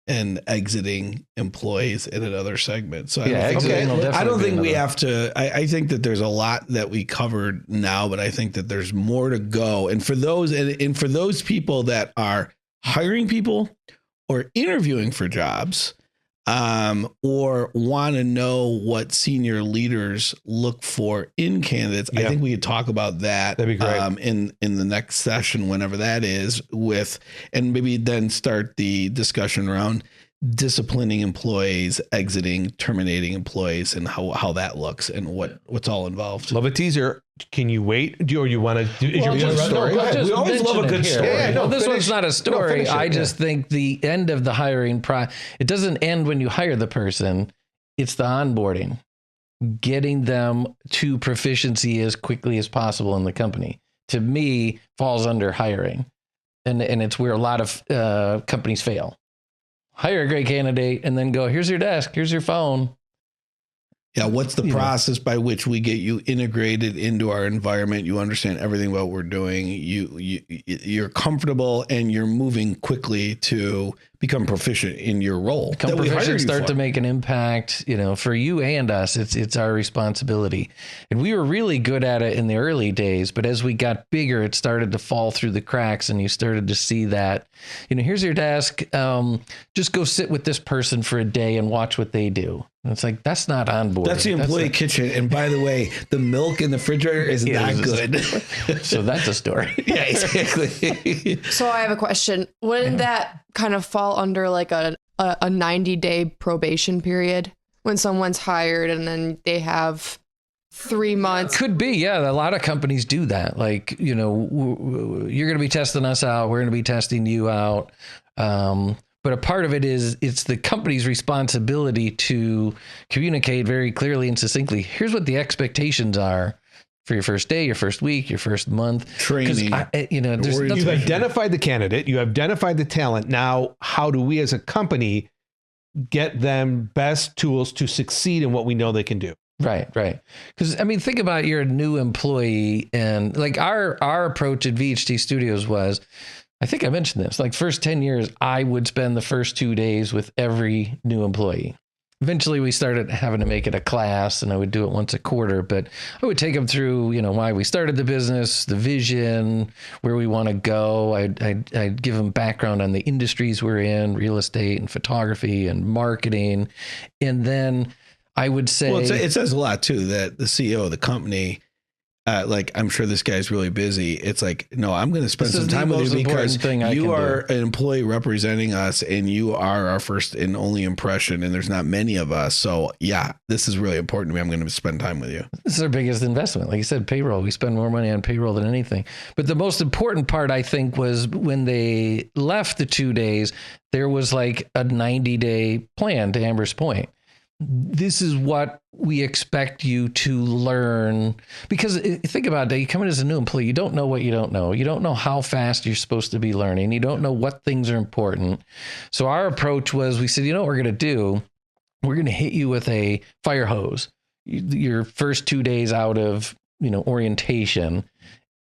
exiting employees in another segment. So I don't think we have to, I think that there's a lot that we covered now, but I think that there's more to go. And for those people that are hiring people or interviewing for jobs, or want to know what senior leaders look for in candidates, I think we could talk about that. That'd be great. In the next session, whenever that is, and maybe then start the discussion around disciplining employees, exiting, terminating employees, and how that looks and what's all involved. Love a teaser. Can you wait? Or you want to do? Is your story? We always love a good story. This one's not a story. I just think the end of the hiring it doesn't end when you hire the person. It's the onboarding, getting them to proficiency as quickly as possible in the company. To me, falls under hiring, and it's where a lot of companies fail. Hire a great candidate and then go, here's your desk, here's your phone. Yeah, what's the process by which we get you integrated into our environment? You understand everything about what we're doing. You're comfortable and you're moving quickly to become proficient in your role. Become proficient, start to make an impact. For you and us, it's our responsibility. And we were really good at it in the early days, but as we got bigger, it started to fall through the cracks, and you started to see that. Here's your desk. Just go sit with this person for a day and watch what they do. And it's like, that's not onboarding. That's the employee kitchen. And by the way, the milk in the refrigerator is not good. So that's a story. Yeah, exactly. So I have a question. Wouldn't that kind of fall under like a 90-day probation period when someone's hired and then they have 3 months? Could be. Yeah. A lot of companies do that. Like, you're going to be testing us out. We're going to be testing you out. But a part of it is it's the company's responsibility to communicate very clearly and succinctly. Here's what the expectations are for your first day, your first week, your first month. Training. You've identified the candidate. You have identified the talent. Now, how do we as a company get them best tools to succeed in what we know they can do? Right. Because, think about you're a new employee, and like our approach at VHT Studios was, I think I mentioned this, like first 10 years, I would spend the first 2 days with every new employee. Eventually we started having to make it a class, and I would do it once a quarter, but I would take them through, why we started the business, the vision, where we want to go. I'd give them background on the industries we're in, real estate and photography and marketing. And then I would say, well, it says a lot too, that the CEO of the company, I'm sure this guy's really busy. It's like, no, I'm going to spend some time with you because you are an employee representing us, and you are our first and only impression, and there's not many of us. So yeah, this is really important to me. I'm going to spend time with you. This is our biggest investment. Like you said, payroll. We spend more money on payroll than anything. But the most important part, I think, was when they left the 2 days, there was like a 90-day plan, to Amber's point. This is what we expect you to learn, because think about it. You come in as a new employee, you don't know what you don't know. You don't know how fast you're supposed to be learning. You don't know what things are important. So our approach was, we said, what we're going to do? We're going to hit you with a fire hose your first 2 days out of, orientation.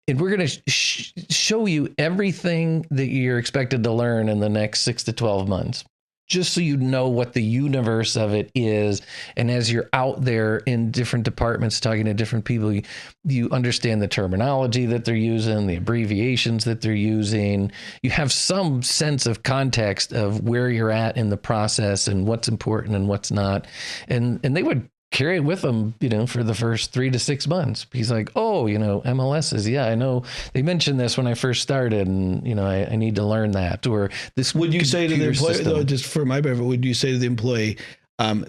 And we're going to show you everything that you're expected to learn in the next 6 to 12 months. Just so you know what the universe of it is. And as you're out there in different departments talking to different people, you understand the terminology that they're using, the abbreviations that they're using. You have some sense of context of where you're at in the process and what's important and what's not. And they would carry it with them, for the first 3 to 6 months. He's like, oh, MLSs. Yeah, I know they mentioned this when I first started, and, I need to learn that. Or this. Would you say to the employee, system. though, just for my benefit, would you say to the employee,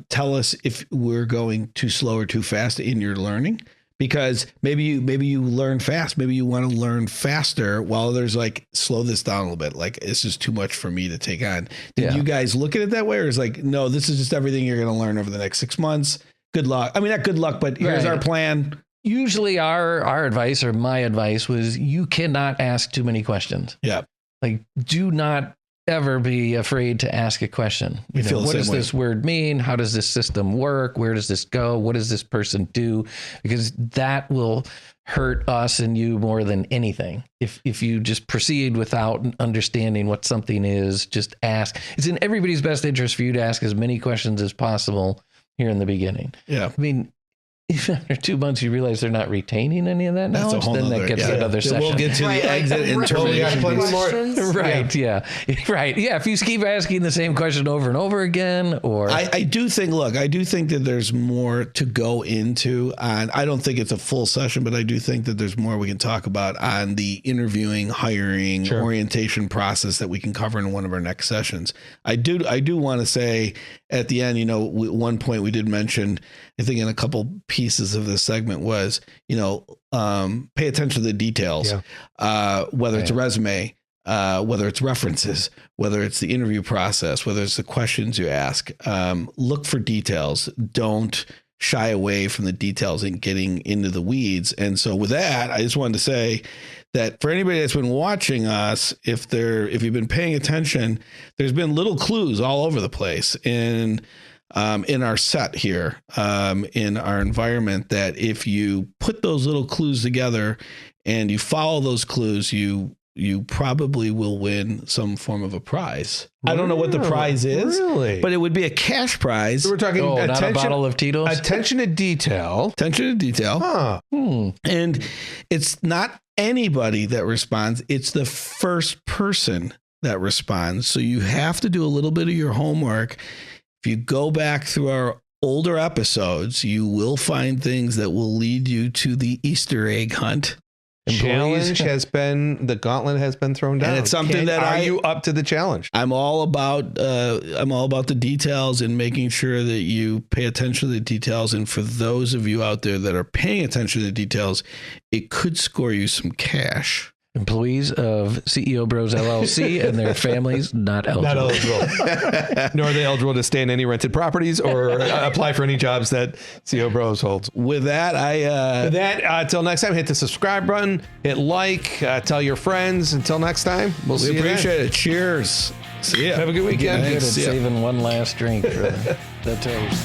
tell us if we're going too slow or too fast in your learning? Because maybe you learn fast. Maybe you want to learn faster, while others like, slow this down a little bit. Like, this is too much for me to take on. Did you guys look at it that way? Or is like, no, this is just everything you're going to learn over the next 6 months. Good luck. I mean, not good luck, but here's our plan. Usually our advice, or my advice, was you cannot ask too many questions. Yeah. Like, do not ever be afraid to ask a question. What does this word mean? How does this system work? Where does this go? What does this person do? Because that will hurt us and you more than anything. If you just proceed without understanding what something is, just ask. It's in everybody's best interest for you to ask as many questions as possible here in the beginning. Yeah. I mean, if after 2 months you realize they're not retaining any of that knowledge, then that gets another session. We'll get to the exit and termination. Right. Yeah. Right. Yeah. If you keep asking the same question over and over again, or I do think that there's more to go into on. I don't think it's a full session, but I do think that there's more we can talk about on the interviewing, hiring, orientation process that we can cover in one of our next sessions. I do want to say at the end, one point we did mention, I think in a couple pieces of this segment was, pay attention to the details, whether it's a resume, whether it's references, whether it's the interview process, whether it's the questions you ask, look for details. Don't shy away from the details and getting into the weeds. And so with that, I just wanted to say that for anybody that's been watching us, if you've been paying attention, there's been little clues all over the place in our set here, in our environment, that if you put those little clues together and you follow those clues, you probably will win some form of a prize. I don't know what the prize is, but it would be a cash prize. So we're talking not a bottle of Tito's? Attention to detail. Attention to detail. Huh. And it's not anybody that responds. It's the first person that responds. So you have to do a little bit of your homework. If you go back through our older episodes, you will find things that will lead you to the Easter egg hunt. The gauntlet has been thrown down. And it's something are you up to the challenge? I'm all about the details and making sure that you pay attention to the details. And for those of you out there that are paying attention to the details, it could score you some cash. Employees of CEO Bros LLC and their families not eligible. Nor are they eligible to stay in any rented properties or apply for any jobs that CEO Bros holds. With that, until next time, hit the subscribe button, hit like, tell your friends. Until next time, we'll see you. Appreciate it. Cheers. See ya. Have a good weekend. Good at saving one last drink for the toast.